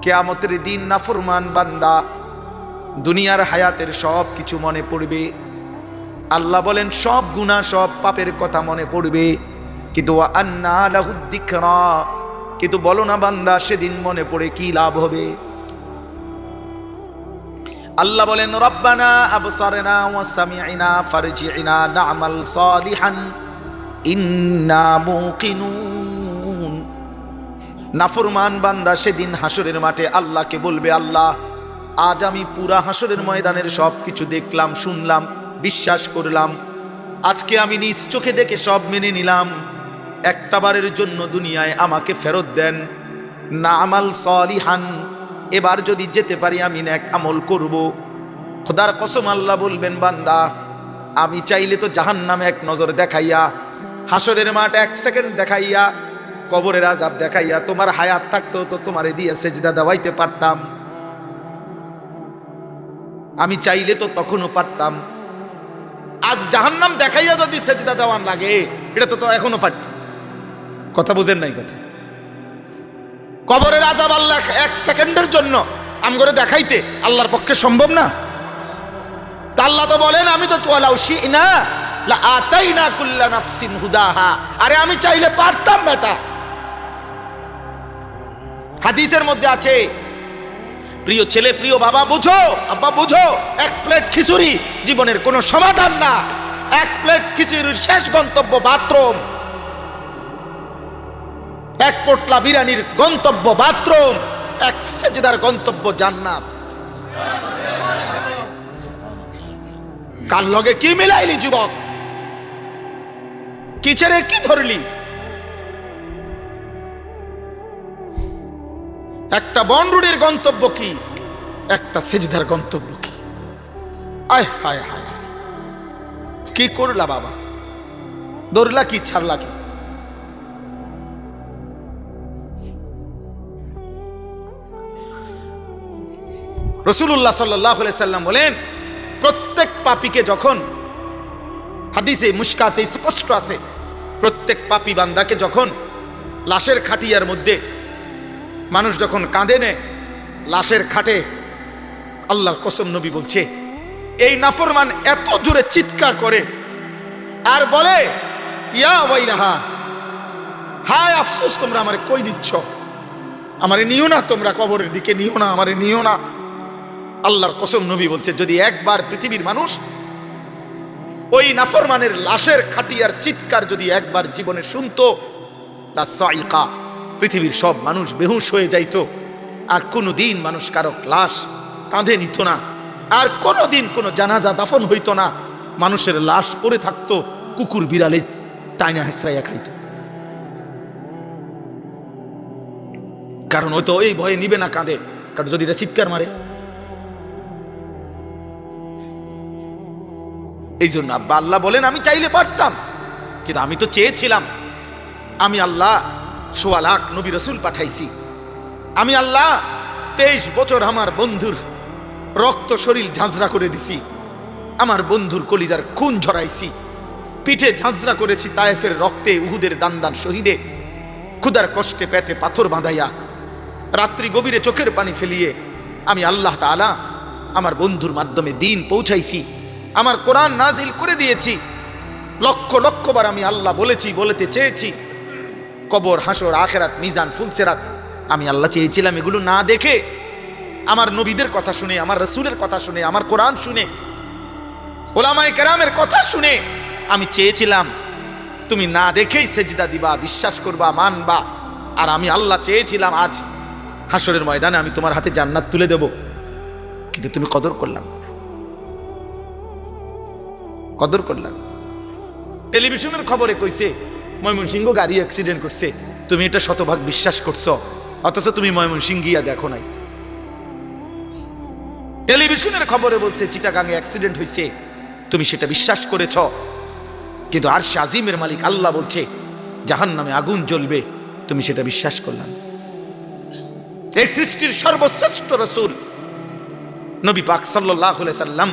কিয়ামতের দিন নাফরমান বান্দা দুনিয়ার হায়াতের সব কিছু মনে পড়বে। আল্লাহ বলেন সব গুনাহ, সব পাপের কথা মনে পড়বে, কিন্তু ওয়া আন্না লাহুদ যিকরা, কিন্তু বলো না বান্দা সেদিন মনে পড়ে কি লাভ হবে? আল্লাহ বলেন রব্বানা আবসারনা ওয়া সামি'না ফারজি'না না'মাল সালিহান ইন্না মুকিনুন। নাফরমান বান্দা সেদিন হাসরের মাঠে আল্লাহকে বলবে, আল্লাহ আজ আমি পুরা হাসরের ময়দানের সব কিছু দেখলাম, শুনলাম, বিশ্বাস করলাম, আজকে আমি নিজ চোখে দেখে সব মেনে নিলাম, একটাবারের জন্য দুনিয়ায় আমাকে ফেরত দেন, না'মাল সালিহান, এবার যদি যেতে পারি আমি নেক আমল করব। খোদার কসম আল্লাহ বলবেন, বান্দা আমি চাইলে তো জাহান্নামে এক নজর দেখাইয়া, হাসরের মাঠ 1 সেকেন্ড দেখাইয়া, কবরের আযাব দেখাইয়া তোমার হায়াত থাকতো তো তোমারে দিয়ে সেজদা দেওয়াইতে পারতাম, আমি চাইলে তো তখনও পারতাম। আজ জাহান্নাম দেখাইয়া যদি সেজদা দেওয়ান লাগে, এটা তো এখনো পারত। কথা বুঝেন নাই কথা? কবরের আযাব আল্লাহ এক সেকেন্ডের জন্য আমগরে দেখাইতে আল্লাহর পক্ষে সম্ভব না। তা আল্লাহ তো বলেন, আমি তো ওয়ালাউ শি'না লা আতাইনা কুল্লা নাফসিন হুদাহা। আরে আমি চাইলে পারতাম বেটা। হাদিসের মধ্যে আছে, প্রিয় ছেলে, প্রিয় বাবা, বুঝো, আব্বা বুঝো, এক প্লেট খিচুড়ি জীবনের কোনো সমাধান না। এক প্লেট খিচুড়ির শেষ গন্তব্য বাথরুম, এক পোটলা বিরিয়ানির গন্তব্য বাথরুম, এক সেজদার গন্তব্য জান্নাত। কার লগে কি মিলাইলি যুবক? কি ছেড়ে কি ধরলি? একটা বনরুডির গন্তব্য কি, একটা সেজদার গন্তব্য কি? আয় হায় হায়, কি করলা বাবা? দৌড়লা কি, ছাড়লা কি? রাসূলুল্লাহ সাল্লাল্লাহু আলাইহি সাল্লাম বলেন, প্রত্যেক পাপীকে যখন, হাদিসে মুশকাতে স্পষ্ট আছে, প্রত্যেক পাপী বান্দাকে যখন লাশের খাটিয়ার মধ্যে মানুষ যখন কাঁদে নে, লাশের খাটে, আল্লাহর কসম নবী বলছে, এই নাফরমান এত জোরে চিৎকার করে আর বলে, ইয়া ওয়াইলাহা, হায় আফসোস, তোমরা আমারে কই দিচ্ছ, আমারে নিও না, তোমরা কবরের দিকে নিও না, আমারে নিও না। আল্লাহর কসম নবী বলছে, যদি একবার পৃথিবীর মানুষ ওই নাফরমানের লাশের খাটিয়ার চিৎকার যদি একবার জীবনে শুনতো, লা সাইকা, পৃথিবীর সব মানুষ বেহুশ হয়ে যাইত, আর কোনোদিন মানুষ কারো লাশ কাঁধে নিত না, আর কোনোদিন কোনো জানাজা দাফন হইত না, মানুষের লাশ পড়ে থাকতো, কুকুর বিড়ালে টাইনা হেসরাইয়া খাইত। কারণ হয়তো এই ভয়ে নিবে না কাঁধে, কারণ যদি এটা চিৎকার মারে। এই জন্য আব্বা আল্লাহ বলেন, আমি চাইলে পারতাম, কিন্তু আমি তো চেয়েছিলাম। আমি আল্লাহ ১৬ লাখ নবী রসুল পাঠাইছি। আমি আল্লাহ 23 বছর আমার বন্ধুর রক্ত শরীর ঝাঁঝরা করে দিছি, আমার বন্ধুর কলিজার খুন ঝরাইছি, পিঠে ঝাঁঝরা করেছি তায়েফের রক্তে, উহুদের দান শহীদে, ক্ষুধার কষ্টে পেটে পাথর বাঁধাইয়া, রাত্রি গভীরে চোখের পানি ফেলিয়ে আমি আল্লাহ তাআলা আমার বন্ধুর মাধ্যমে দিন পৌঁছাইছি, আমার কোরআন নাজিল করে দিয়েছি। লক্ষ লক্ষবার আমি আল্লাহ বলেছি, বলতে চেয়েছি। কবর, হাসর, আখেরাত, মিজান, ফুলসেরাত আমি আল্লাহ চেয়েছিলাম এগুলো না দেখে, আমার নবীদের কথা শুনে, আমার রসুলের কথা শুনে, আমার কোরআন শুনে, ওলামায়ে কেরামের কথা শুনে আমি চেয়েছিলাম তুমি না দেখেই সেজদা দিবা, বিশ্বাস করবা, মানবা। আর আমি আল্লাহ চেয়েছিলাম আজ হাসরের ময়দানে আমি তোমার হাতে জান্নাত তুলে দেব, কিন্তু তুমি কদর করলাম, কদর করলাম। টেলিভিশনের খবরে কইছে ময়মনসিংহ গাড়ি অ্যাক্সিডেন্ট করছে, তুমি এটা শতভাগ বিশ্বাস করছো, অথচ তুমি ময়মনসিংহ গিয়া দেখো নাই। টেলিভিশনের খবরে বলছে চিটাগাঙে অ্যাক্সিডেন্ট হয়েছে, তুমি সেটা বিশ্বাস করেছ, কিন্তু আরশে আজিমের মালিক আল্লাহ বলছে জাহান্নামে আগুন জ্বলবে, তুমি সেটা বিশ্বাস করলাম। এই সৃষ্টির সর্বশ্রেষ্ঠ রাসূল নবী পাক সাল্লাল্লাহু আলাইহি সাল্লাম,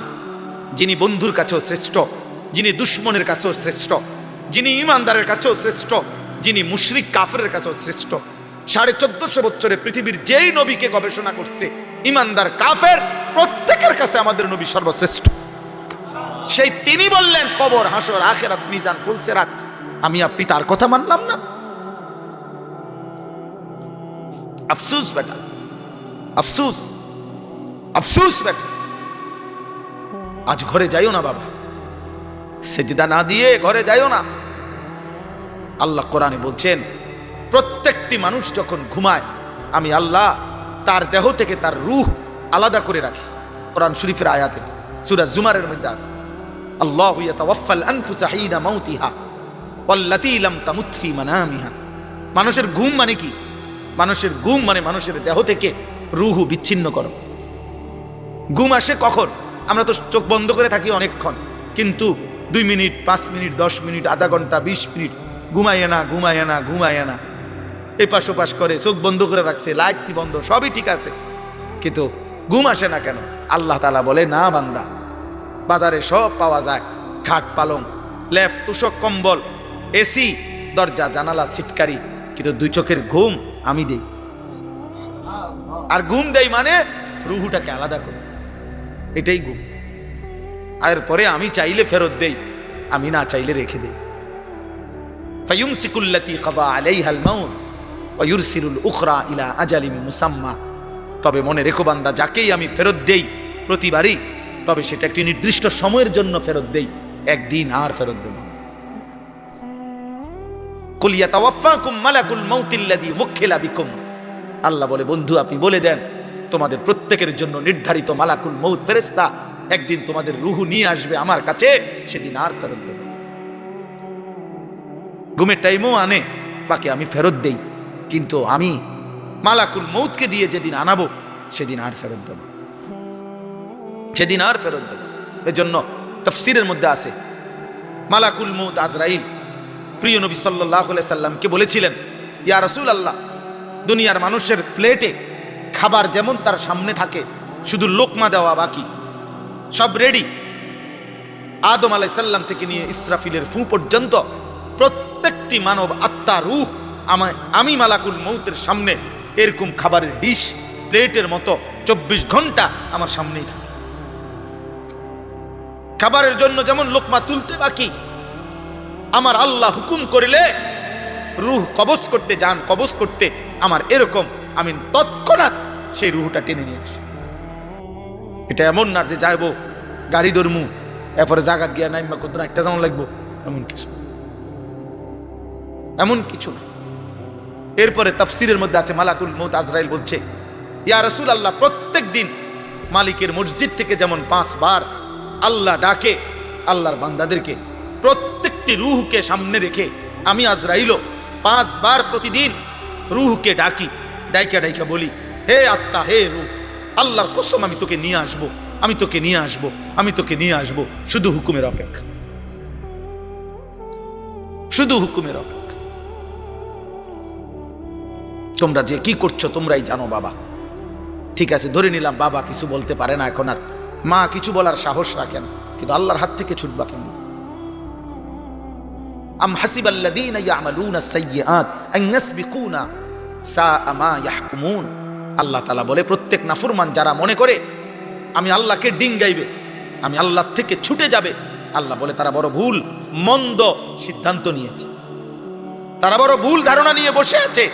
যিনি বন্ধুর কাছেও শ্রেষ্ঠ, যিনি দুশ্মনের কাছেও শ্রেষ্ঠ, যিনি ইমানদারের কাছেও শ্রেষ্ঠ, যিনি মুশরিক কাফেরের কাছেও শ্রেষ্ঠ, 1450 বছরে পৃথিবীর যেই নবীকে গবেষণা করছে, ইমানদার কাফের প্রত্যেকের কাছে আমাদের নবী সর্বশ্রেষ্ঠ। সেই তিনি বললেন কবর, হাসর, আখিরাত, মিজান, ফুলসিরাত, আমি আপনি তার কথা মানলাম না। আফসোস বেটা, আফসোস, আফসোস বেটা। আজ ঘরে যাইও না বাবা, সেজদা না দিয়ে ঘরে যাইও না। আল্লাহ কোরআনে বলছেন, প্রত্যেকটি মানুষ যখন ঘুমায় আমি আল্লাহ তার দেহ থেকে তার রূহ আলাদা করে রাখি। কোরআন শরীফের আয়াতে সূরা জুমারের মধ্যে আছে, আল্লাহু ইয়াতাওয়াফাল আনফুসা হিনা মাউতিহা ওয়াল্লাতী লাম তামুত ফি মানামিহা। মানুষের ঘুম মানে কি? মানুষের ঘুম মানে মানুষের দেহ থেকে রূহ বিচ্ছিন্ন করো। ঘুম আসে কখন? আমরা তো চোখ বন্ধ করে থাকি অনেকক্ষণ, কিন্তু 2 মিনিট, 5 মিনিট, 10 মিনিট, আধা ঘন্টা, 20 মিনিট ঘুমায় না, ঘুমায় না, ঘুমায় না। এপাশ ওপাশ করে, চোখ বন্ধ করে রাখছে, লাইট বন্ধ, সবই ঠিক আছে, কিন্তু ঘুম আসে না কেন? আল্লাহ তাআলা বলে, না বান্দা, বাজারে সব পাওয়া যায়, খাট পালং, লেপ তুষক কম্বল, এসি, দরজা জানালা সিটকারি, কিন্তু দুই চোখের ঘুম আমি দেই। আর ঘুম দেই মানে রুহুটাকে আলাদা করি, এটাই ঘুম। আর পরে আমি চাইলে ফেরত দেই, আমি না চাইলে রেখে দেই। ফায়ুমসিকুল্লাতী কাযা আলাইহাল মাউত ওয়া ইউরসিলুল উখরা ইলা আজালিম মুসাম্মা। তবে মনে রেখো বান্দা, যাকেই আমি ফেরত দেই প্রতিবারই, তবে সেটা একটি নির্দিষ্ট সময়ের জন্য ফেরত দেই, একদিন আর ফেরত দেব। কুল ইয়াতাওয়াফাকুম মালাকুল মাউতিল্লাযী ওয়াক্কিলা বিকুম। আল্লাহ বলে, বন্ধু আপনি বলে দেন, তোমাদের প্রত্যেকের জন্য নির্ধারিত মালাকুল মউত ফেরেশতা একদিন তোমাদের রূহ নিয়ে আসবে আমার কাছে, সেদিন আর ফেরত দেব। ঘুমের টাইমও আনে, বাকি আমি ফেরত দেই, কিন্তু আমি মালাকুল মউতকে দিয়ে যেদিন আনাবো সেদিন আর ফেরত দেব, সেদিন আর ফেরত দেব। এজন্য তাফসীরের মধ্যে আছে, মালাকুল মউত আজরাইল প্রিয় নবী সাল্লাল্লাহু আলাইহি সাল্লামকে বলেছিলেন, ইয়া রাসূলুল্লাহ, দুনিয়ার মানুষের প্লেটে খাবার যেমন তার সামনে থাকে, শুধু লোকমা দেওয়া বাকি, সব রেডি, আদম আলাইহিস সালাম থেকে নিয়ে ইসরাফিলের ফু পর্যন্ত প্রত্যেকটি মানব আত্মা রূহ আমি মালাকুল মউতের সামনে এরকম খাবারের ডিশ প্লেটের মতো 24 ঘন্টা আমার সামনেই থাকে। খাবারের জন্য যেমন লোকমা তুলতে বাকি, আমার আল্লাহ হুকুম করিলে রূহ কবজ করতে, জান কবজ করতে আমার এরকম, আমি তৎক্ষণাৎ সেই রূহটা টেনে নিয়ে আসি। এটা এমন না যে যাইবো গাড়ি ধরমু এরপরে জায়গা গিয়া নাইমা কত একটা যেমন লাগবো, এমন কিছু না। এরপরে তাফসীরের মধ্যে আছে, মালাকুল মউত আজরাইল বলছে, ইয়া রাসূলুল্লাহ, প্রত্যেক দিন মালিকের মসজিদ থেকে যেমন 5 বার আল্লাহ ডাকে আল্লাহর বান্দাদেরকে, প্রত্যেকটি রূহকে সামনে রেখে আমি আজরাইলও 5 বার প্রতিদিন রূহকে ডাকি, ডাইকা ডাইকা বলি, হে আত্মা, হে রূহ, আল্লাহর কসম আমি তোকে নিয়ে আসবো, আমি তোকে নিয়ে আসবো, আমি তোকে নিয়ে আসবো, শুধু হুকুমের অপেক্ষা, শুধু হুকুমের অপেক্ষা। তোমরা যে কি করছো তোমরাই জানো বাবা। ঠিক আছে, ধরে নিলাম বাবা কিছু বলতে পারে না এখন, আর মা কিছু বলার সাহস রাখে না, কিন্তু আল্লাহর হাত থেকে ছুটবা কেন? আম হাসিবাল্লাযীনা ইয়ামালুনা সাইয়্যাত আন ইয়াসবিকুনা সাআ মা ইয়াহকুমুন। আল্লাহ তাআলা বলে, প্রত্যেক নাফরমান যারা মনে করে আমি আল্লাহকে ডিঙ্গাইবে, আমি আল্লাহ থেকে ছুটে যাবে, আল্লাহ বলে তারা বড় ভুল মন্দ সিদ্ধান্ত নিয়েছে, তারা বড় ভুল ধারণা নিয়ে বসে আছে,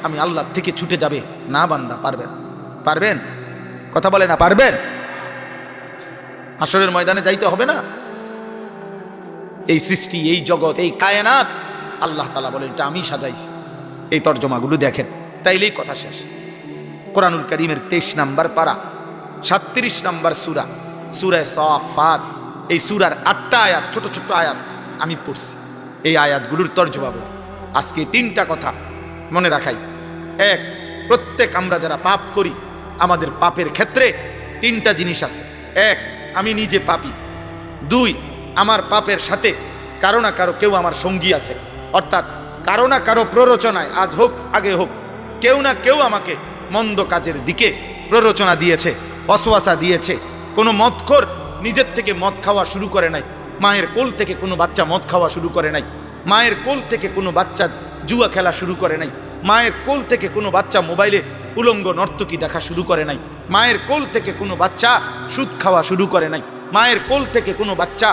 আমি আল্লাহ থেকে ছুটে যাবে। না বান্দা, পারবেন? পারবেন? কথা বলে না, পারবেন? হাসরের ময়দানে যাইতে হবে না? এই সৃষ্টি, এই জগৎ, এই কায়নাত আল্লাহ তাআলা বলে এটা আমি সাজাইছি। এই তর্জমাগুলো দেখেন, তাইলেই কথা শেষ। কোরআনুল কারীমের 23 নম্বর পারা 37 নম্বর সূরা, সূরা সাফাত, এই সূরার 8টা আয়াত, ছোট ছোট আয়াত আমি পড়ছি। এই আয়াতগুলোর তর্জমা বলি। আজকে 3টা কথা মনে রাখাই। 1, প্রত্যেক আমরা যারা পাপ করি, আমাদের পাপের ক্ষেত্রে 3টা জিনিস আছে। 1, আমি নিজে পাপী। 2, আমার পাপের সাথে কারো না কারো কেউ আমার সঙ্গী আছে, অর্থাৎ কারো না কারো প্ররোচনায়, আজ হোক আগে হোক, কেউ না কেউ আমাকে মন্দ কাজের দিকে প্ররোচনা দিয়েছে, ওয়াসওয়াসা দিয়েছে। কোনো মদখোর নিজের থেকে মদ খাওয়া শুরু করে নাই, মায়ের কোল থেকে কোনো বাচ্চা মদ খাওয়া শুরু করে নাই, মায়ের কোল থেকে কোনো বাচ্চা জুয়া খেলা শুরু করে নাই, মায়ের কোল থেকে কোনো বাচ্চা মোবাইলে উলঙ্গ নর্তকী দেখা শুরু করে নাই, মায়ের কোল থেকে কোনো বাচ্চা সুদ খাওয়া শুরু করে নাই, মায়ের কোল থেকে কোনো বাচ্চা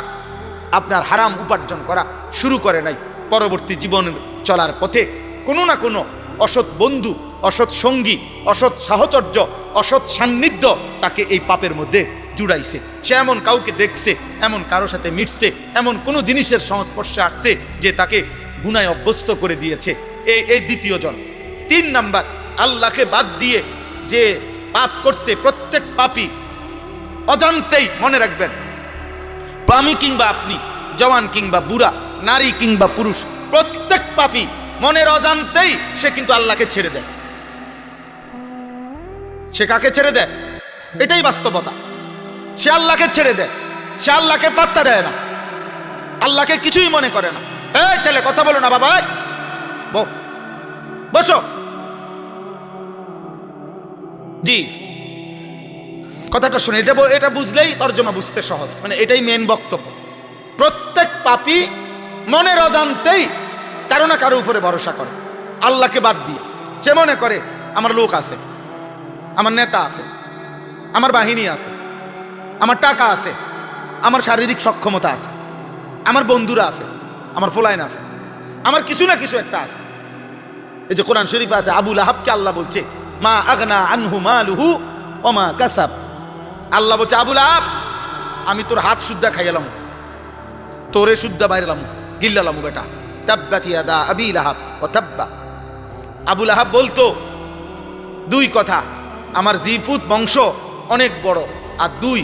আপনার হারাম উপার্জন করা শুরু করে নাই। পরবর্তী জীবন চলার পথে কোনো না কোনো অসৎ বন্ধু, অসৎ সঙ্গী, অসৎ সাহচর্য, অসৎ সান্নিধ্য তাকে এই পাপের মধ্যে জুড়াইছে। সে এমন কাউকে দেখছে, এমন কারোর সাথে মিটছে, এমন কোনো জিনিসের সংস্পর্শে আসছে যে তাকে গুনায় অভ্যস্ত করে দিয়েছে। এই দ্বিতীয় জন। 3 নাম্বার, আল্লাহকে বাদ দিয়ে যে পাপ করতে, প্রত্যেক পাপী অজান্তেই, মনে রাখবেন, আমি কিংবা আপনি, জওয়ান কিংবা বুড়া, নারী কিংবা পুরুষ, প্রত্যেক পাপী মনের অজান্তেই সে কিন্তু আল্লাহকে ছেড়ে দেয়। সে কাকে ছেড়ে দেয়? এটাই বাস্তবতা। সে আল্লাহকে ছেড়ে দেয়, সে আল্লাহকে পাত্তা দেয় না, আল্লাহকে কিছুই মনে করে না। এই ছেলে কথা বলো না বাবা, বসো। জি, কথাটা শুনে, এটা বুঝলেই তর্জমা বুঝতে সহজ, মানে এটাই মেন বক্তব্য। প্রত্যেক পাপী মনের অজান্তেই কারো না কারো উপরে ভরসা করে, আল্লাহকে বাদ দিয়ে। সে মনে করে আমার লোক আছে, আমার নেতা আছে, আমার বাহিনী আছে, আমার টাকা আছে, আমার শারীরিক সক্ষমতা আছে, আমার বন্ধুরা আছে, আমার ফোলাইন আছে, আমার কিছু না কিছু একটা আছে। এই যে কোরআন শরীফে আছে, আবু লাহাবকে আল্লাহ বলছে মা আগনা আনহু মালুহু ওয়া মা কাসাব। আল্লাহ বলছে আবু লাহাব, আমি তোর হাত সুদ্ধা খাইলাম, তোরে সুদ্ধা বাইরেলাম, গিল্লালাম বেটা। তাব্বাত ইয়াদা আবি লাহাব ওয়া তাব্বা। আবু লাহাব বলতো দুই কথা, আমার জিপুত বংশ অনেক বড়, আর দুই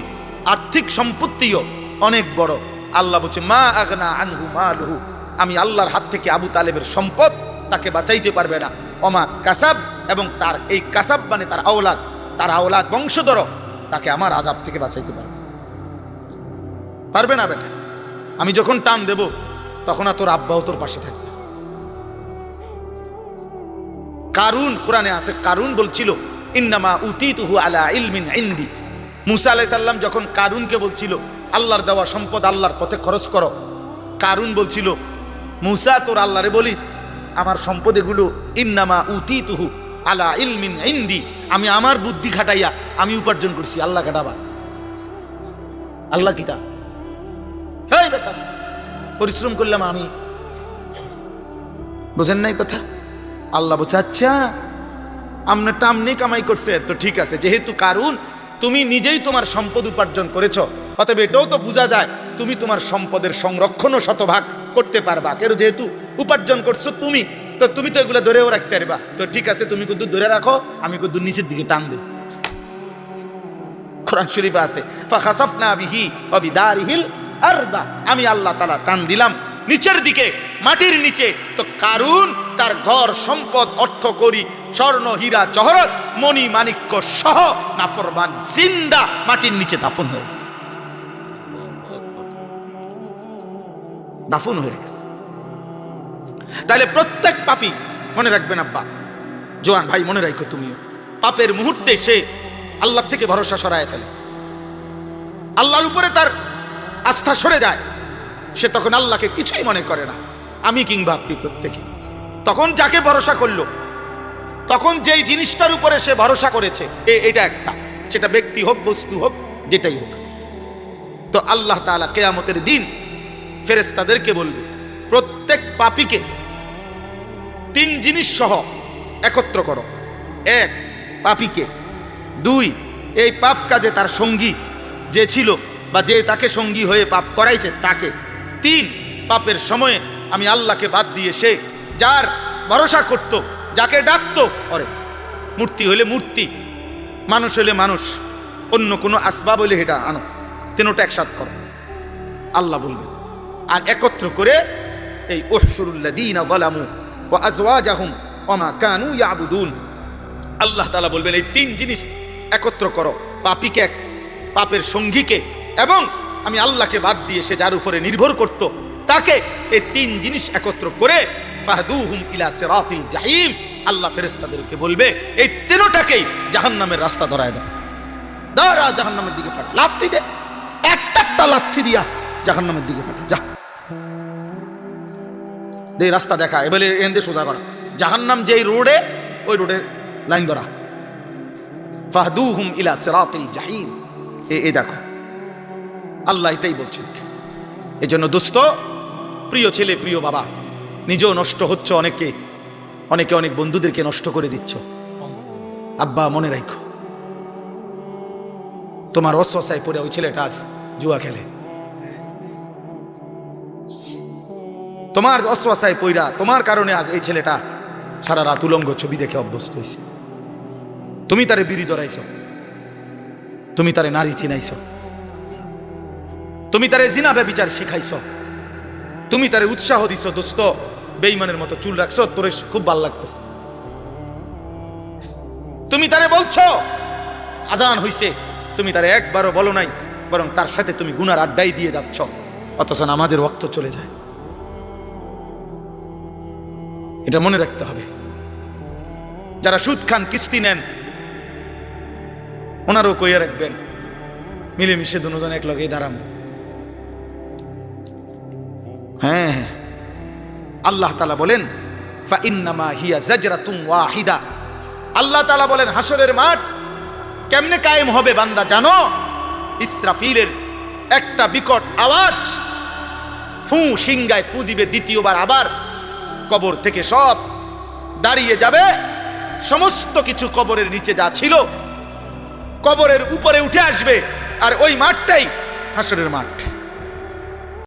আর্থিক সম্পত্তিও অনেক বড়। আল্লাহ বলছে মা আগনা আনহু মালুহু, আমি আল্লাহর হাত থেকে আবু তালেবের সম্পদ তাকে বাঁচাইতে পারবে না। ওমা কাসাব, এবং তার এই কাসাব মানে তার আওলাদ বংশধর, তাকে আমার আযাব থেকে বাঁচাইতে পারবে না বেটা। আমি যখন টান দেব তখন আর তোর আব্বাও তোর পাশে থাকবে। কারুন, কোরআনে আছে, কারুন বলছিল ইন্নামা উতিতুহু আলা ইলমিন ইনদি। মুসা আলাইহিস সালাম যখন কারুনকে বলছিল আল্লাহর দেওয়া সম্পদ আল্লাহর পথে খরচ করো, কারুন বলছিল মুসা তোর আল্লাহরে বলিস আমার সম্পদ এগুলো ইন্নামা উতিতুহু আলা ইলমিন ইনদি, আমি আমার বুদ্ধি খাটাইয়া আমি উপার্জন করছি, আল্লাহ খাটাবা। আল্লাহ কিতা হেই বেটা, পরিশ্রম করলাম আমি, বুঝেন নাই কথা? আল্লাহ বলছে আচ্ছা আপনারটা আপনি কামাই করছে তো ঠিক আছে, যেহেতু কারুন তুমি নিজেই তোমার সম্পদ উপার্জন করেছ, অতএব এটাও তো বোঝা যায় তুমি তোমার সম্পদের সংরক্ষণও শতভাগ করতে পারবা। কেন, যেহেতু উপার্জন করছো তুমি, তো তুমি তো এগুলো ধরেও রাখতে পারবা। তো ঠিক আছে, তুমি কিন্তু ধরে রাখো, আমি কিন্তু নিচের দিকে টান দিই। কোরআন শরীফে আছে ফাখাসাফনা বিহি ওয়া বিদারিহিল আরদা, আমি আল্লাহ তাআলা টান দিলাম নিচের দিকে, মাটির নিচে। তো কারুন তার ঘর সম্পদ অর্থ করি স্বর্ণ হীরা জহরত মণি মাণিক্য সহ নাফরমান জিন্দা মাটির নিচে দাফন হয়ে গেছে, দাফন হয়ে গেছে। তাহলে প্রত্যেক পাপী মনে রাখবেন, আব্বা জোয়ান ভাই মনে রাখো, তুমিও পাপের মুহূর্তে সে আল্লাহ থেকে ভরসা সরায় ফেলে, আল্লাহর উপরে তার আস্থা সরে যায়, সে তখন আল্লাহকে কিছুই মনে করে না। আমি কিংবা আপনি প্রত্যেকে তখন যাকে ভরসা করলো, তখন যেই জিনিসটার উপরে সে ভরসা করেছে, এটা একটা, সেটা ব্যক্তি হোক বস্তু হোক যেটাই হোক, তো আল্লাহ তাআলা কিয়ামতের দিন ফেরেশতাদেরকে বলবে প্রত্যেক পাপীকে তিন জিনিস সহ একত্র করো। এক, পাপীকে। দুই, এই পাপ কাজে তার সঙ্গী যে ছিল বা যে তাকে সঙ্গী হয়ে পাপ করাইছে তাকে। তিন, পাপের সময়ে আমি আল্লাহকে বাদ দিয়ে সে যার ভরসা করত, যাকে ডাকত, অরে মূর্তি হইলে মূর্তি, মানুষ হইলে মানুষ, অন্য কোনো আসবাব হইলে এটা আনো, তিনটা একসাথ করো, আল্লাহ বলবেন। আর একত্র করে এই উহশুরুল্লাযীনা যালামু ওয়া আজওয়াজাহুম ওয়া মা কানু ইয়াবুদুন, আল্লাহ তাআলা বলবেন এই তিন জিনিস একত্র করো, পাপীকে এক, পাপের সঙ্গীকে, এবং আমি আল্লাহকে বাদ দিয়ে সে যার উপরে নির্ভর করত তাকে। এই তিন জিনিস একত্র করে ফাহদুহুম ইলা সিরাতিল জাহিম, আল্লাহ ফেরেশতাদেরকে বলবে এই তিনটাকেই জাহান্নামের রাস্তা ধরায় দাও, দাঁড়া জাহান্নামের দিকে ফাটা, লাথি দে, একটা লাথি দিয়া জাহান্নামের দিকে ফাটা, যা দে রাস্তা দেখা, এবারে এন্ডে সোজা করা, জাহান্নাম যেই রোডে ওই রোডে লাইন ধরা। ফাহদুহুম ইলা সিরাতিল জাহিম, এই দেখো আল্লাহ এটাই বলছেন। এজন্য দোস্ত, প্রিয় ছেলে, প্রিয় বাবা, নিজেও নষ্ট হচ্ছে, অনেকে অনেক বন্ধুদেরকে নষ্ট করে দিচ্ছ। আব্বা মনে রাখো, তোমার অসওয়াসায় পড়ে ওই ছেলেটা আজ জুয়া খেলে, তোমার অসওয়াসায় পইরা তোমার কারণে আজ এই ছেলেটা সারা রাত উলঙ্গ ছবি দেখে অভ্যস্ত হয়েছে। তুমি তারে বিড়ি ধরাইছ, তুমি তারে নারী চিনাইছ, তুমি তারে জিনা ব্যভিচার শিখাইছ, তুমি তারে উৎসাহ দিছ, দোস্ত বেঈমানের মতো চুল রাখছ, তোরে খুব ভাল লাগতেছে, তুমি তারে বলছো আজান হইছে, তুমি তারে একবারও বলো নাই, বরং তার সাথে তুমি গুনার আড্ডাই দিয়ে যাচ্ছ, অথচ নামাজের ওয়াক্ত চলে যায়। এটা মনে রাখতে হবে। যারা সুদ খান, কিস্তি নেন, ওনারও কইয়া রাখবেন, মিলেমিশে দুজন এক লগেই দাঁড়াম। হ্যাঁ, আল্লাহ তাআলা বলেন ফাইন্নামা হিয়া জাজরাতুন ওয়াহিদা। আল্লাহ তাআলা বলেন হাসরের মাঠ কেমনে কায়েম হবে বান্দা জানো? ইসরাফিলের একটা বিকট আওয়াজ, ফু সিংগায় ফু দিবে দ্বিতীয়বার, আবার কবর থেকে সব দাঁড়িয়ে যাবে। সমস্ত কিছু কবরের নিচে যা ছিল কবরের উপরে উঠে আসবে, আর ওই মাঠটাই হাসরের মাঠ।